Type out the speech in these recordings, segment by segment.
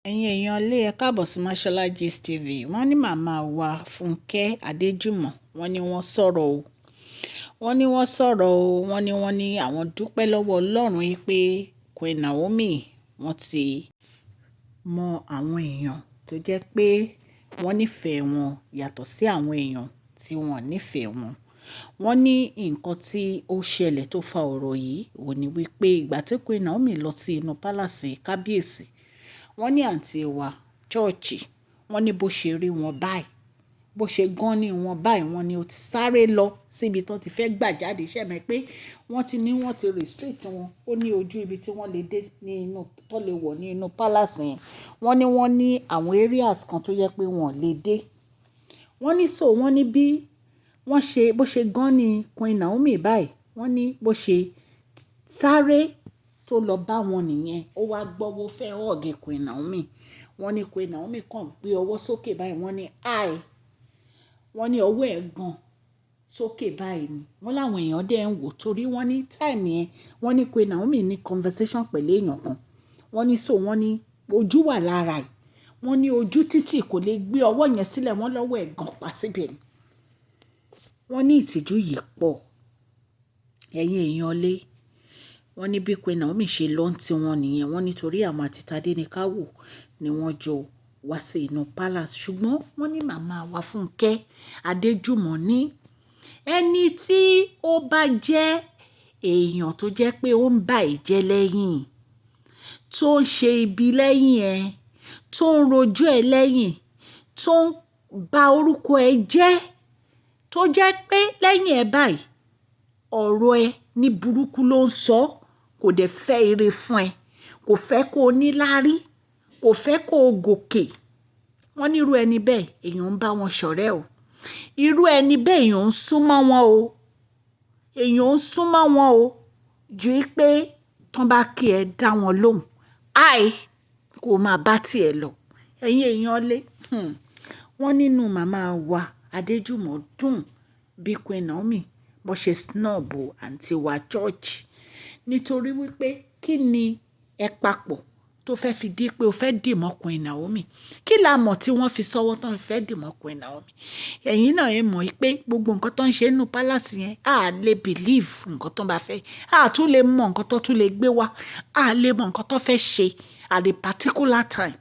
Ẹ̀yin èèyàn ilé ẹ káàbọ̀ sí Mashola Gist TV. Wọ́n ní màmá wa Funke Adejumo wọ́n ní wọ́n sọ̀rọ̀ o. Wọ́n ní àwọn dúpẹ́ lọ́wọ́ Ọlọ́run yìí pé Queen Naomi wọ́n ti mọ àwọn èèyàn tó jẹ́ pé wọ́n nífẹ̀ẹ́ wọn yàtọ̀ sí àwọn èèyàn tí wọ́n nífẹ̀ẹ́ wọn. Wọ́n ní nǹkan tí ó ṣẹlẹ̀ tó fa ọ̀rọ̀ yìí ò ní wípé ìgbà tí Queen Naomi lọ sí inú pálàsì kábíyèsí wọ́n ní àǹtí wa chọ́ọ̀chì wọ́n ní bó ṣe rí wọn báyìí bó ṣe gan ni wọn báyìí wọ́n ní ó ti sáré lọ síbi tó ti fẹ́ gbà jáde ṣẹ́mi pé wọ́n ti restrict wọn ó ní ojú ibi tí wọ́n lè dé ní inú tó lè wọ̀ ní inú palace yẹn wọ́n ní àwọn areas kan tó yẹ pé wọ́n lè dé wọ́n ní bí wọ́n ṣe bó ṣe gan ni Queen Naomi báyìí wọ́n ní bó ṣe sáré tó lọ bá wọn nìyẹn ó wá gbọ́wọ́ fẹ́ ọ̀gẹ̀ Queen Naomi wọ́n ní Queen Naomi kàn gbé ọwọ́ sókè báyìí wọ́n ní wọ́n ní ọwọ́ ẹ̀ gan sókè báyìí ni wọ́n láwọn èèyàn dẹ̀ ń wò torí wọ́n ní time yẹn wọ́n ní Queen Naomi ní conversation pẹ̀lú èèyàn kan wọ́n ní ojú wà lára ẹ̀ wọ́n ní ojú títì kò lè gbé ọwọ́ yẹn sílẹ̀ wọ́n lọ́wọ́ ẹ̀ gan pa síbẹ̀ ni wọ́n ní ìtìjú yìí pọ̀ ẹ̀yin èèyàn lé wọ́n ní bí Queen Naomi ṣe lọ́n tí wọ́n nìyẹn wọ́n nítorí àwọn àti Tadéníkàwò ni wọ́n jọ wá sí inú palace ṣùgbọ́n wọ́n ní màmá wa Funke Adejumo ní ẹni tí ó bá jẹ́ èèyàn tó jẹ́ pé ó ń bà ìjẹ́ lẹ́yìn tó ń ṣe ibi lẹ́yìn ẹ tó ń rojọ́ ẹ lẹ́yìn tó ń ba orúkọ ẹ jẹ́ tó jẹ́ pé lẹ́yìn ẹ báyìí ọ̀rọ̀ ẹ ní burúkú ló ń sọ kò dẹ̀ fẹ́ ire fún ẹ kò fẹ́ kó o níláárí kò fẹ́ kó o gòkè wọ́n ní irú ẹni bẹ́ẹ̀ èèyàn ń bá wọn ṣọ̀rẹ́ o irú ẹni bẹ́ẹ̀ èèyàn ń súnmọ́ wọn o ju pé tán bá kí ẹ dá wọn lóhùn kó máa bá tiẹ̀ lọ ẹ̀yin èèyàn lé wọ́n nínú màmá wa Adéjùmọ̀ dùn bí Queen Naomi bó ṣe snob àǹtí wa church nítorí wípé kí ni ẹ papọ̀ tó fẹ́ fi di pé o fẹ́ dì mọ́ Queen Naomi kí la mọ̀ tí wọ́n fi sọ́wọ́ tán fẹ́ dì mọ́ Queen Naomi ẹ̀yin náà ẹ mọ̀ pé gbogbo nǹkan tó ń ṣe nínú palace yẹn lè believe nǹkan tó bá fẹ́ tún lè mọ̀ nǹkan tó tún lè gbé wá lè mọ̀ nǹkan tó fẹ́ ṣe at a particular time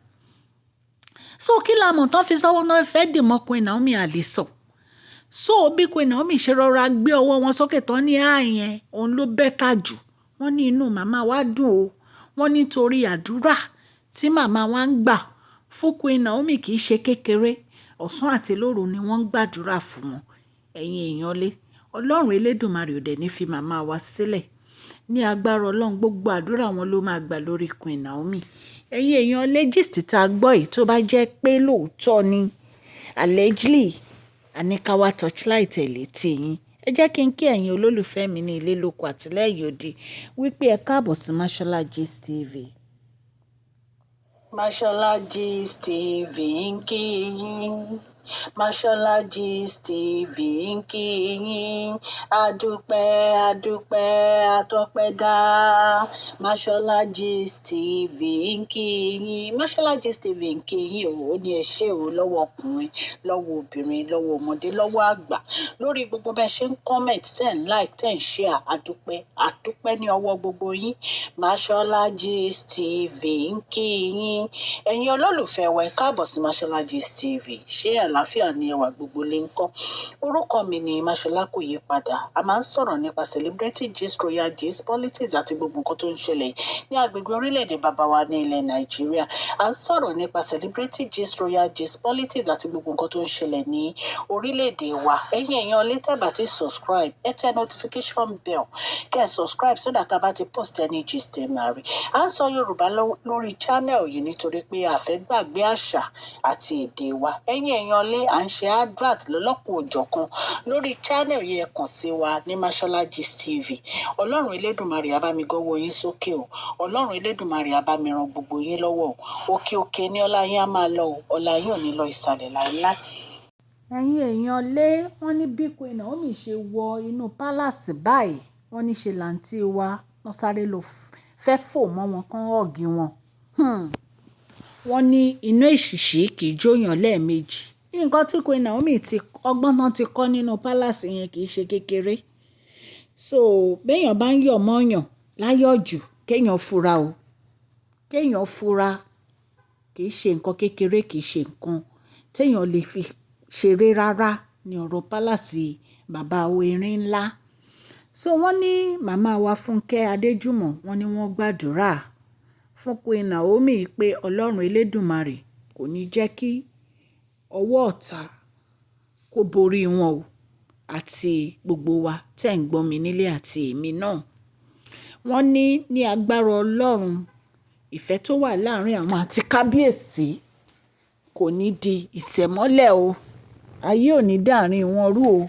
so kí la mọ̀ tán fi sọ́wọ́ náà fẹ́ dì mọ́ Queen Naomi lè sọ so bí Queen Naomi ṣe rọra gbé ọwọ́ wọn sókè tán ní àyẹn òun ló bẹ́tà jù wọ́n ní inú màmá wa dùn o wọ́n nítorí àdúrà tí màmá wa ń gbà fún Queen Naomi kì í ṣe kékeré ọ̀sán àti lóru ni wọ́n ń gbàdúrà fún wọn ẹ̀yin èèyàn lé Ọlọ́run Elédùmarè ò dẹ̀ ní fi màmá wa sílẹ̀ ní agbára Ọlọ́run gbogbo àdúrà wọn ló máa gbà lórí Queen Naomi ẹ̀yin èèyàn lé gist tá a gbọ́ yìí tó bá jẹ́ pé lóòótọ́ ni allegedly àníkáwá torchlight ẹ̀ létí yín ẹ jẹ́ kí n kí ẹ̀yin olólùfẹ́ mi ní ilé lóko àtìlẹ́yìn òde wípé ẹ káàbọ̀ sí Mashola Gist TV. Mashola Gist TV ń kí yín Mashola Gist TV ń kí yín adúpẹ́ àtọpẹ́dá Mashola Gist TV ń kí yín Mashola Gist TV ń kí yín ó ní ẹ ṣé o lọ́wọ́ ọkùnrin lọ́wọ́ obìnrin lọ́wọ́ ọmọdé lọ́wọ́ àgbà lórí gbogbo bẹ́ẹ̀ ṣe ń comment ten like ten share àdúpẹ́ ní ọwọ́ gbogbo yín Mashola Gist TV ń kí yín ẹ̀yin olólùfẹ́ wa ẹ káàbọ̀ sí Mashola Gist TV ṣé àlàáfíà ni ẹwà gbogbo lè ń kọ́ orúkọ mi ni Mashola kò yí padà a máa ń sọ̀rọ̀ nípa celebrity gist royal gist politics àti gbogbo nǹkan tó ń ṣẹlẹ̀ ní agbègbè orílẹ̀-èdè bàbá wa ní ilẹ̀ Nàìjíríà a ń sọ̀rọ̀ nípa celebrity gist royal gist politics àti gbogbo nǹkan tó ń ṣẹlẹ̀ ní orílẹ̀-èdè wa ẹ̀yin èèyàn lè tẹ́ bá ti subscribe ẹ tẹ notification bell kẹ́ ẹ subscribe so that a bá ti post any gist ẹ máa rí à ń sọ Yorùbá lórí channel yìí nítorí pé a fẹ́ gbàgbé àṣà àti èdè wa ẹ̀yin èèyàn lé à ń ṣe advert lọ́lọ́kùn òjọ̀kan lórí channel yẹn kàn sí wa ní Mashola Gist TV Ọlọ́run Elédùmarè á bá mi gọ́wọ́ yín sókè o Ọlọ́run Elédùmarè á bá mi ran gbogbo yín lọ́wọ́ o òkè ní ọlá yín á máa lọ o ọlá yín ò ní lọ ìsàlẹ̀ láíláí. ẹ̀yin èèyàn lé wọ́n ní bí Queen Naomi ṣe wọ inú palace báyìí wọ́n ní ṣe làǹtí wa wọ́n sáré lọ fẹ́ fò mọ́ wọn kán ọ̀gì wọn wọ́n ní iná èṣìṣì kì í jóyàn lẹ́ẹ̀mejì. Nǹkan tí Queen Naomi ti ọgbọ́n náà ti kọ́ nínú palace yẹn kì í ṣe kékeré. So béèyàn bá ń yọ̀ mọ́yàn láyọ̀jù kéèyàn fura o. Kéèyàn fura kì í ṣe nǹkan kékeré, kì í ṣe nǹkan téèyàn lè fi ṣeré rárá ní ọ̀rọ̀ palace bàbá erin ńlá. So wọ́n ní màmá wa Funke Adejumo wọ́n ní wọ́n gbàdúrà fún Queen Naomi pé Ọlọ́run Elédùmarè kò ní jẹ́ kí ọwọ́ ọ̀tá kó borí wọn o, àti gbogbo wa tẹ́ ń gbọ́ mi nílé àti èmi náà. Wọ́n ní agbára Ọlọ́run ìfẹ́ tó wà láàrin àwọn àti kábíyèsí kò ní di ìtẹ̀mọ́lẹ̀ o. Ayé ò ní dàárín wọn rú o.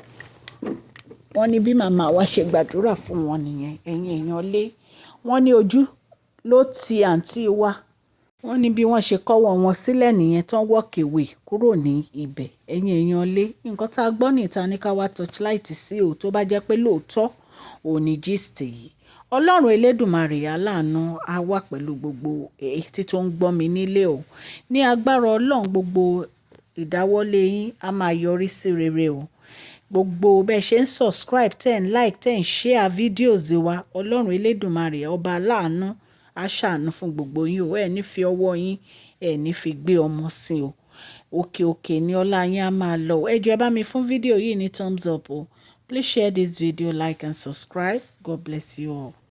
Wọ́n ní bí màmá wa ṣe gbàdúrà fún wọn nìyẹn, ẹ̀yin èèyàn lé. Wọ́n ní ojú ló ti àǹtí wa. Wọ́n ní bí wọ́n ṣe kọ́wọ́ wọn sílẹ̀ nìyẹn tán walk away kúrò ní ibẹ̀, ẹ̀yin èèyàn lé. Nǹkan tá a gbọ́ níta ní ká wá torchlight sí o, tó bá jẹ́ pé lóòótọ́ òun ni gist yìí. Ọlọ́run Elédùmarè aláàánú á wà pẹ̀lú gbogbo etí tó ń gbọ́ mi nílé o. Ní agbára Ọlọ́run gbogbo ìdáwọ́lé yín á máa yọrí sí rere o. Gbogbo bẹ́ẹ̀ ṣe ń subscribe, ten like, ten share videos wa, Ọlọ́run Elédùmarè ọba aláàánú á ṣàánú fún gbogbo yín o. Ẹ ní fi ọwọ́ yín, ẹ ní fi gbé ọmọ sí o. Òkè òkè ni ọlá yín á máa lọ. Ẹ jọ̀ọ́ ẹ bá mi fún fídíò yìí ní thumbs up o. Please share this video, like and subscribe. God bless you all.